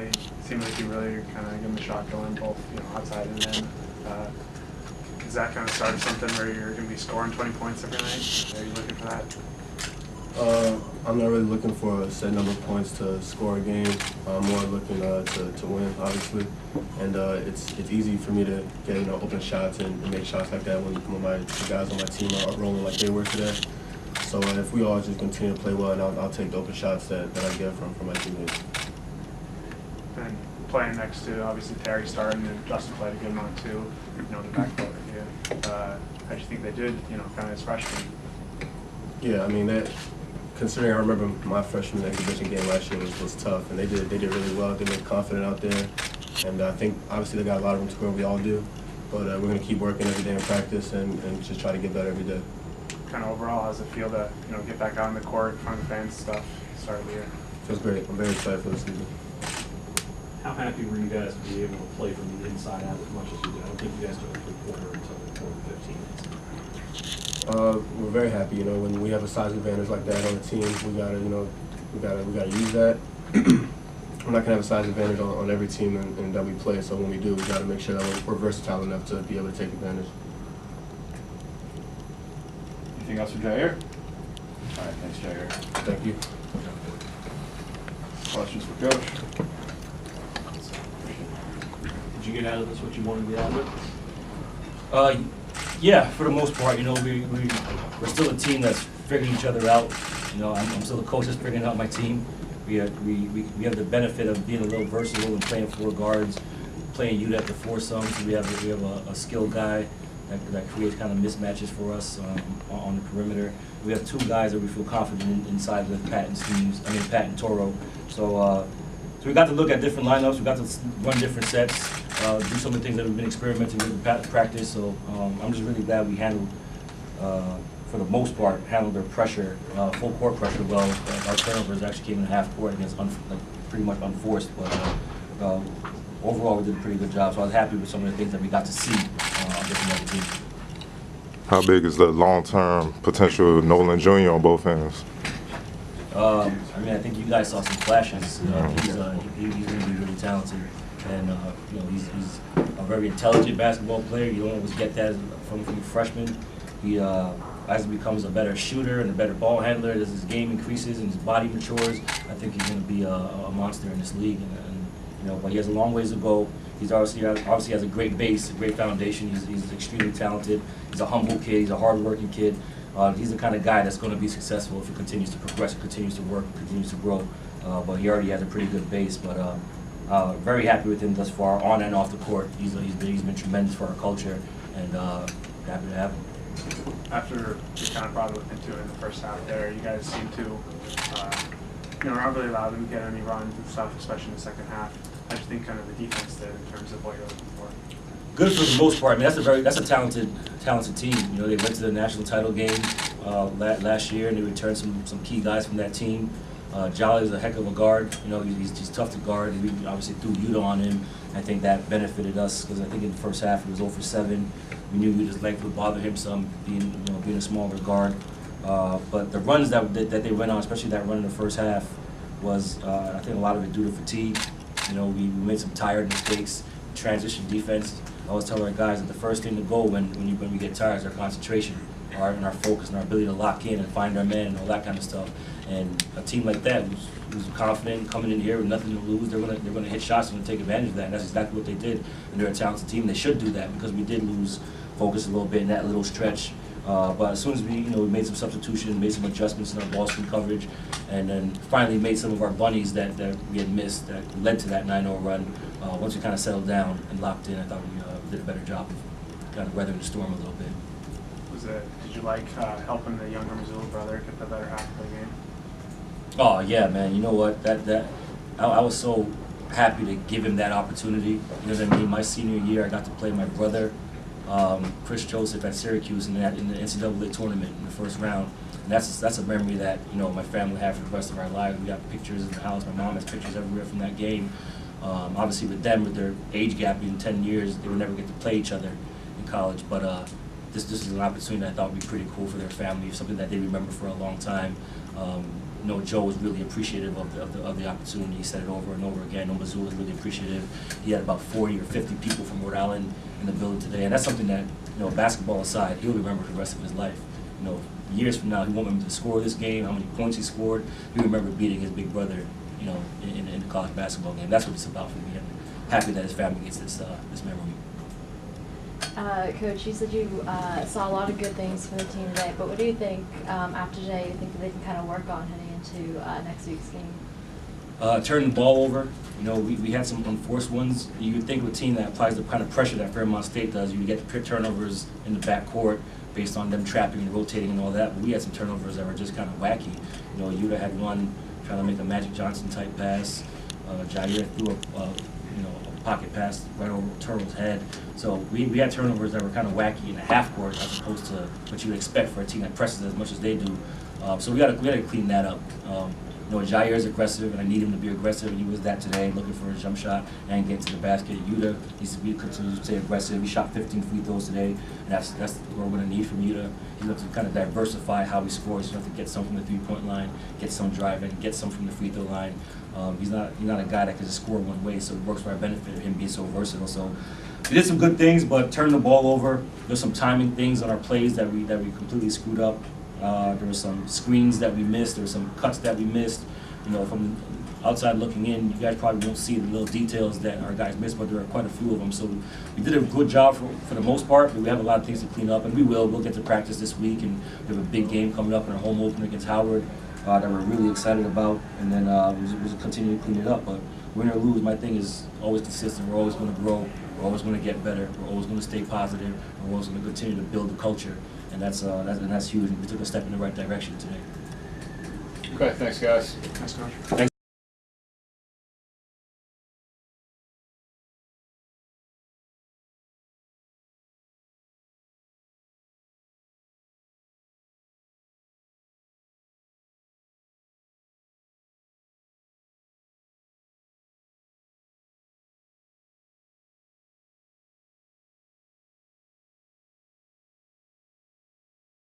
It seemed like you really kind of getting the shot going, both outside and in. Is that kind of started something where you're going to be scoring 20 points every night? Are you looking for that? I'm not really looking for a set number of points to score a game. I'm more looking to win, obviously. And it's easy for me to get open shots and make shots like that when the guys on my team are rolling like they were today. So if we all just continue to play well, and I'll take the open shots that I get from my teammates. And playing next to obviously Terry starting and Justin played a good amount too. The backcourt with you. How do you think they did? Kind of as freshmen. Yeah, I mean that. Considering I remember my freshman exhibition game last year was tough, and they did really well. They looked confident out there, and I think obviously they got a lot of room to grow. We all do, but we're going to keep working every day in practice and just try to get better every day. Kind of overall, how does it feel to get back out on the court, in front of the fans, stuff, start of the year? Feels great. I'm very excited for this season. How happy were you guys to be able to play from the inside out as much as you did? I don't think you guys took a quarter until the quarter 15 minutes. We're very happy. When we have a size advantage like that on the team, we gotta use that. We're not gonna have a size advantage on every team and that we play. So when we do, we gotta make sure that we're versatile enough to be able to take advantage. Anything else for Jair? All right, thanks, Jair. Thank you. Questions for Coach? Did you get out of this what you wanted to get out of it? Yeah, for the most part, we're still a team that's figuring each other out. I'm still the coach that's figuring out my team. We have the benefit of being a little versatile and playing four guards, playing you at the foursome. So we have a skilled guy that creates kind of mismatches for us on the perimeter. We have two guys that we feel confident inside with Pat and Toro. So we got to look at different lineups. We got to run different sets, do some of the things that we've been experimenting with in practice. So I'm just really glad we handled, for the most part, their pressure, full court pressure well. Our turnovers actually came in half court against pretty much unforced. But overall, we did a pretty good job. So I was happy with some of the things that we got to see against another team. How big is the long-term potential of Nolan Jr. on both ends? I think you guys saw some flashes. He's going to be really talented, and he's a very intelligent basketball player. You don't always get that from a freshman. He as he becomes a better shooter and a better ball handler, as his game increases and his body matures, I think he's going to be a monster in this league. But he has a long ways to go. He's obviously has a great base, a great foundation. He's extremely talented. He's a humble kid. He's a hard-working kid. He's the kind of guy that's going to be successful if he continues to progress, continues to work, continues to grow. But he already has a pretty good base. But very happy with him thus far, on and off the court. He's been tremendous for our culture, and happy to have him. After you kind of brought it into it in the first half there, you guys seem to, not really allow them to get any runs and stuff, especially in the second half. I just think kind of the defense did in terms of what you're looking for. Good for the most part. That's a talented team. They went to the national title game last year, and they returned some key guys from that team. Jolly is a heck of a guard. He's tough to guard. We obviously threw Utah on him. I think that benefited us because I think in the first half he was 0 for 7. We knew his length would bother him some, being a smaller guard. But the runs that they went on, especially that run in the first half, was I think a lot of it due to fatigue. We made some tired mistakes, transition defense. I always tell our guys that the first thing to go when we get tired is our concentration, our focus, and our ability to lock in and find our man and all that kind of stuff. And a team like that who's confident, coming in here with nothing to lose, they're gonna hit shots and take advantage of that. And that's exactly what they did. And they're a talented team. They should do that because we did lose focus a little bit in that little stretch. But as soon as we made some substitutions, made some adjustments in our ball screen coverage, and then finally made some of our bunnies that we had missed that led to that 9-0 run. Once we kind of settled down and locked in, I thought we did a better job of kind of weathering the storm a little bit. Did you like helping the younger Missoula brother get the better half of the game? Oh yeah, man. You know what? I was so happy to give him that opportunity. You know what I mean? My senior year, I got to play my brother, Chris Joseph, at Syracuse in the NCAA tournament in the first round. And that's a memory that my family had for the rest of our lives. We got pictures in the house. My mom has pictures everywhere from that game. Obviously, with them, with their age gap being 10 years, they would never get to play each other in college. But this is an opportunity that I thought would be pretty cool for their family, something that they remember for a long time. you know, Joe was really appreciative of the opportunity. He said it over and over again. Mizzou was really appreciative. He had about 40 or 50 people from Rhode Island in the building today, and that's something that, you know, basketball aside, he'll remember for the rest of his life. You know, years from now, he won't remember the score of this game, how many points he scored. He'll remember beating his big brother, you know, in the college basketball game. That's what it's about for me. I'm happy that his family gets this memory. Coach, you said you saw a lot of good things from the team today, but what do you think after today you think that they can kind of work on heading into next week's game? Turning the ball over. You know, we had some unforced ones. You would think with a team that applies the kind of pressure that Fairmont State does, you would get the turnovers in the backcourt based on them trapping and rotating and all that, but we had some turnovers that were just kind of wacky. You know, Utah had one trying to make a Magic Johnson type pass. Jair threw a pocket pass right over Turtle's head. So we had turnovers that were kind of wacky in the half court as opposed to what you would expect for a team that presses as much as they do. So we got to clean that up. You know, Jair is aggressive, and I need him to be aggressive, and he was that today, looking for a jump shot and get to the basket. Yuta needs to be continues to stay aggressive. He shot 15 free throws today, and that's what we're going to need from Yuta. He looks to kind of diversify how he scores. He's going to have to get some from the three-point line, get some driving, get some from the free throw line. He's not a guy that can just score one way, so it works for our benefit of him being so versatile. So we did some good things, but turning the ball over. There's some timing things on our plays that we completely screwed up. There were some screens that we missed. There were some cuts that we missed. You know, from outside looking in, you guys probably won't see the little details that our guys missed, but there are quite a few of them. So we did a good job for the most part, but we have a lot of things to clean up, and we will. We'll get to practice this week, and we have a big game coming up in our home opener against Howard that we're really excited about, and then we'll continue to clean it up. But win or lose, my thing is always consistent. We're always going to grow. We're always going to get better. We're always going to stay positive. We're always going to continue to build the culture. And that's huge. We took a step in the right direction today. Okay, thanks, guys. Thanks, Coach. Thanks.